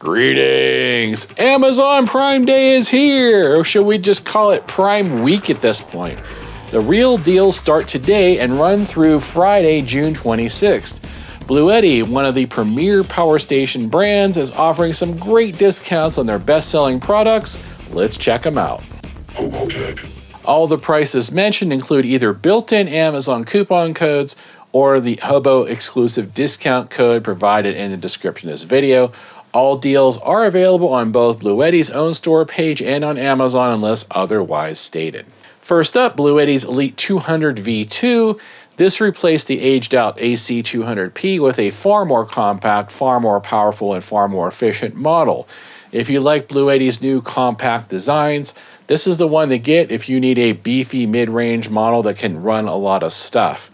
Greetings! Amazon Prime Day is here! Or should we just call it Prime Week at this point? The real deals start today and run through Friday, June 26th. BLUETTI, one of the premier power station brands, is offering some great discounts on their best-selling products. Let's check them out. HOBOTECH. All the prices mentioned include either built-in Amazon coupon codes or the HOBO exclusive discount code provided in the description of this video. All deals are available on both BLUETTI's own store page and on Amazon unless otherwise stated. First up, BLUETTI's Elite 200 V2. This replaced the aged-out AC 200P with a far more compact, far more powerful, and far more efficient model. If you like BLUETTI's new compact designs, this is the one to get if you need a beefy mid-range model that can run a lot of stuff.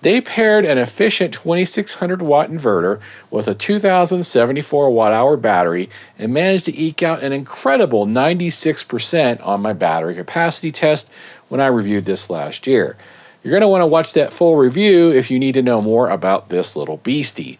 They paired an efficient 2600 watt inverter with a 2074 watt-hour battery and managed to eke out an incredible 96% on my battery capacity test when I reviewed this last year. You're going to want to watch that full review if you need to know more about this little beastie.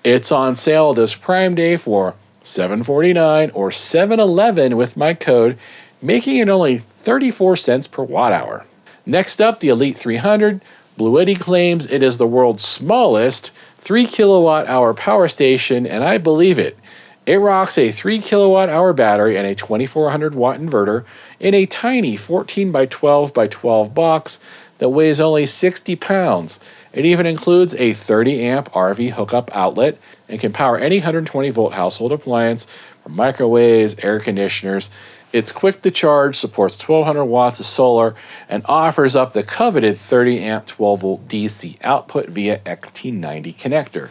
It's on sale this Prime Day for $7.49 or $7.11 with my code, making it only 34 cents per watt hour. Next up, the Elite 300. BLUETTI claims it is the world's smallest 3 kilowatt hour power station, and I believe it. It rocks a 3 kilowatt hour battery and a 2400 watt inverter in a tiny 14 by 12 by 12 box that weighs only 60 pounds. It even includes a 30 amp RV hookup outlet and can power any 120 volt household appliance from microwaves, air conditioners. It's quick to charge, supports 1200 watts of solar, and offers up the coveted 30 amp 12 volt DC output via XT90 connector.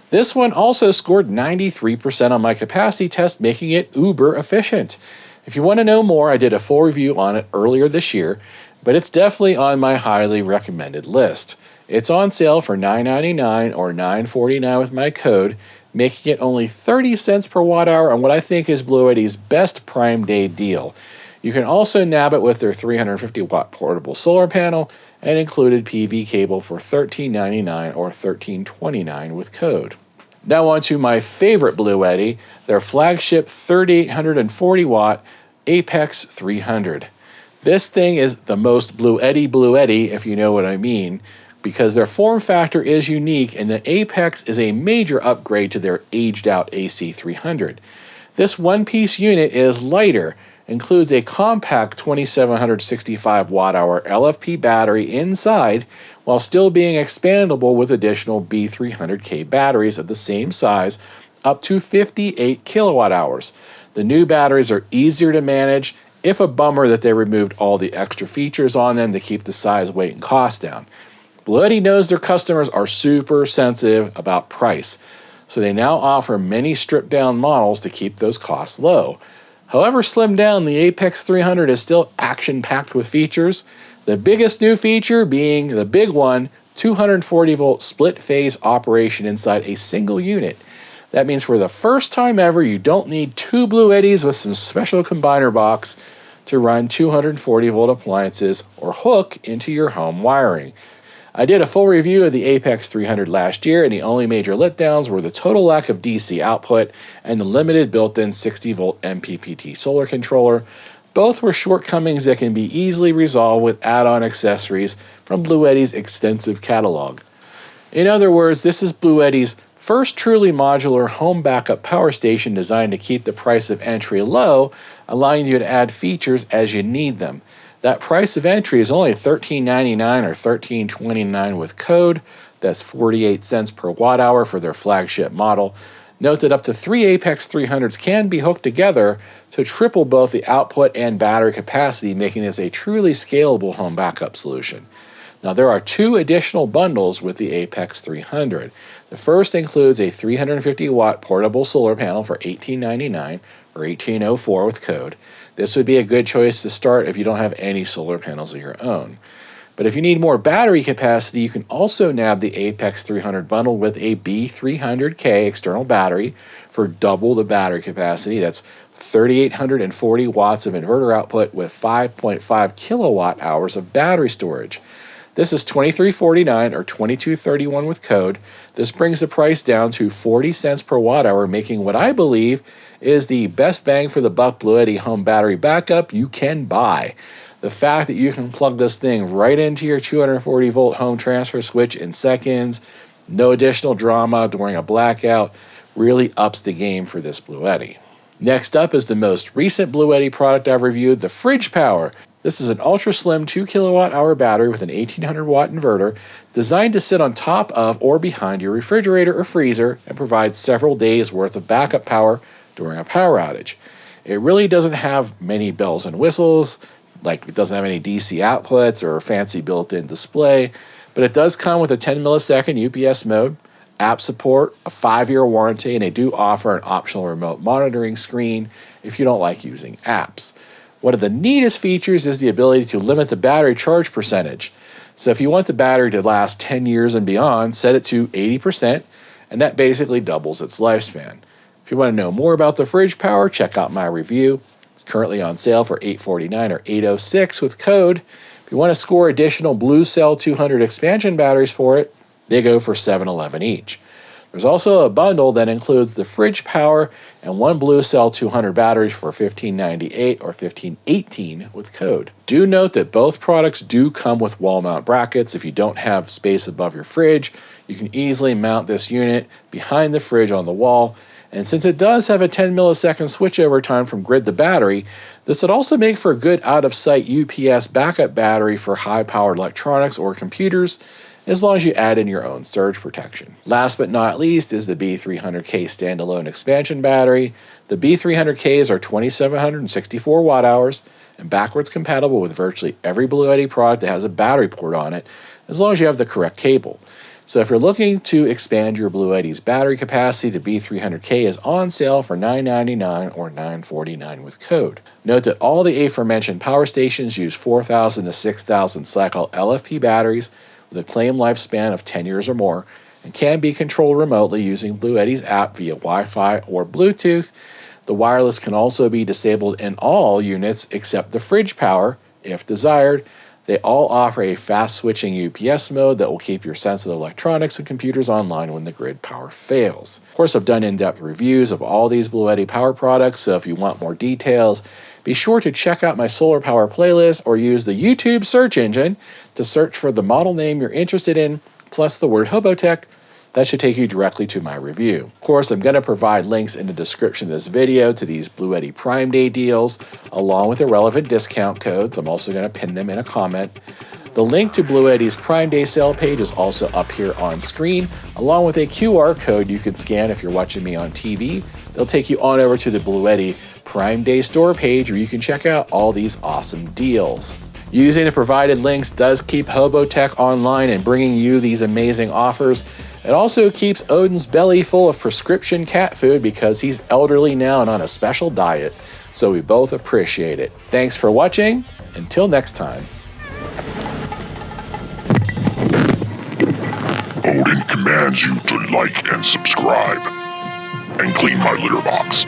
This one also scored 93% on my capacity test, making it uber efficient. If you want to know more, I did a full review on it earlier this year, but it's definitely on my highly recommended list. It's on sale for $9.99 or $9.49 with my code, making it only 30 cents per watt hour on what I think is BLUETTI's best Prime Day deal. You can also nab it with their 350 watt portable solar panel and included PV cable for $13.99 or $13.29 with code. Now on to my favorite BLUETTI, their flagship 3840 watt Apex 300. This thing is the most BLUETTI if you know what I mean, because their form factor is unique and the Apex is a major upgrade to their aged-out AC 300. This one-piece unit is lighter, includes a compact 2765 watt-hour LFP battery inside, while still being expandable with additional B300K batteries of the same size, up to 58 kilowatt hours. The new batteries are easier to manage, if a bummer that they removed all the extra features on them to keep the size, weight, and cost down. BLUETTI knows their customers are super sensitive about price, so they now offer many stripped-down models to keep those costs low. However slimmed down, the Apex 300 is still action-packed with features, the biggest new feature being the big one, 240-volt split-phase operation inside a single unit. That means for the first time ever, you don't need two BLUETTIs with some special combiner box to run 240-volt appliances or hook into your home wiring. I did a full review of the Apex 300 last year, and the only major letdowns were the total lack of DC output and the limited built-in 60-volt MPPT solar controller. Both were shortcomings that can be easily resolved with add-on accessories from BLUETTI's extensive catalog. In other words, this is BLUETTI's first truly modular home backup power station designed to keep the price of entry low, allowing you to add features as you need them. That price of entry is only $13.99 or $13.29 with code. That's 48 cents per watt hour for their flagship model. Note that up to 3 Apex 300s can be hooked together to triple both the output and battery capacity, making this a truly scalable home backup solution. Now, there are two additional bundles with the Apex 300. The first includes a 350 watt portable solar panel for $18.99 or $18.04 with code. This would be a good choice to start if you don't have any solar panels of your own. But if you need more battery capacity, you can also nab the Apex 300 bundle with a B300K external battery for double the battery capacity. That's 3,840 watts of inverter output with 5.5 kilowatt hours of battery storage. This is $23.49 or $22.31 with code. This brings the price down to 40 cents per watt hour, making what I believe is the best bang for the buck BLUETTI home battery backup you can buy. The fact that you can plug this thing right into your 240 volt home transfer switch in seconds, no additional drama during a blackout, really ups the game for this BLUETTI. Next up is the most recent BLUETTI product I've reviewed, the Fridge Power. This is an ultra slim 2 kilowatt hour battery with an 1800 watt inverter designed to sit on top of or behind your refrigerator or freezer and provide several days worth of backup power during a power outage. It really doesn't have many bells and whistles, like it doesn't have any DC outputs or a fancy built-in display, but it does come with a 10 millisecond UPS mode, app support, a 5-year warranty, and they do offer an optional remote monitoring screen if you don't like using apps. One of the neatest features is the ability to limit the battery charge percentage. So if you want the battery to last 10 years and beyond, set it to 80%, and that basically doubles its lifespan. If you want to know more about the Fridge Power, check out my review. It's currently on sale for $849 or $806 with code. If you want to score additional Blue Cell 200 expansion batteries for it, they go for $711 each. There's also a bundle that includes the Fridge Power and one Blue Cell 200 batteries for $1598 or $1518 with code. Do note that both products do come with wall mount brackets. If you don't have space above your fridge, you can easily mount this unit behind the fridge on the wall. And since it does have a 10 millisecond switchover time from grid to battery, this would also make for a good out-of-sight UPS backup battery for high-powered electronics or computers, as long as you add in your own surge protection. Last but not least is the B300K standalone expansion battery. The B300Ks are 2764 watt hours and backwards compatible with virtually every BLUETTI product that has a battery port on it, as long as you have the correct cable. So if you're looking to expand your BLUETTI's battery capacity, the B300K is on sale for $999 or $949 with code. Note that all the aforementioned power stations use 4,000 to 6,000 cycle LFP batteries with a claimed lifespan of 10 years or more, and can be controlled remotely using BLUETTI's app via Wi-Fi or Bluetooth. The wireless can also be disabled in all units except the Fridge Power, if desired. They all offer a fast-switching UPS mode that will keep your sensitive electronics and computers online when the grid power fails. Of course, I've done in-depth reviews of all these BLUETTI power products, so if you want more details, be sure to check out my solar power playlist or use the YouTube search engine to search for the model name you're interested in, plus the word HOBOTECH. That should take you directly to my review. Of course, I'm going to provide links in the description of this video to these BLUETTI Prime Day deals, along with the relevant discount codes. I'm also going to pin them in a comment. The link to BLUETTI's Prime Day sale page is also up here on screen, along with a QR code you can scan if you're watching me on TV. They'll take you on over to the BLUETTI Prime Day store page where you can check out all these awesome deals. Using the provided links does keep HOBOTECH online and bringing you these amazing offers. It also keeps Odin's belly full of prescription cat food because he's elderly now and on a special diet, so we both appreciate it. Thanks for watching. Until next time. Odin commands you to like and subscribe, and clean my litter box.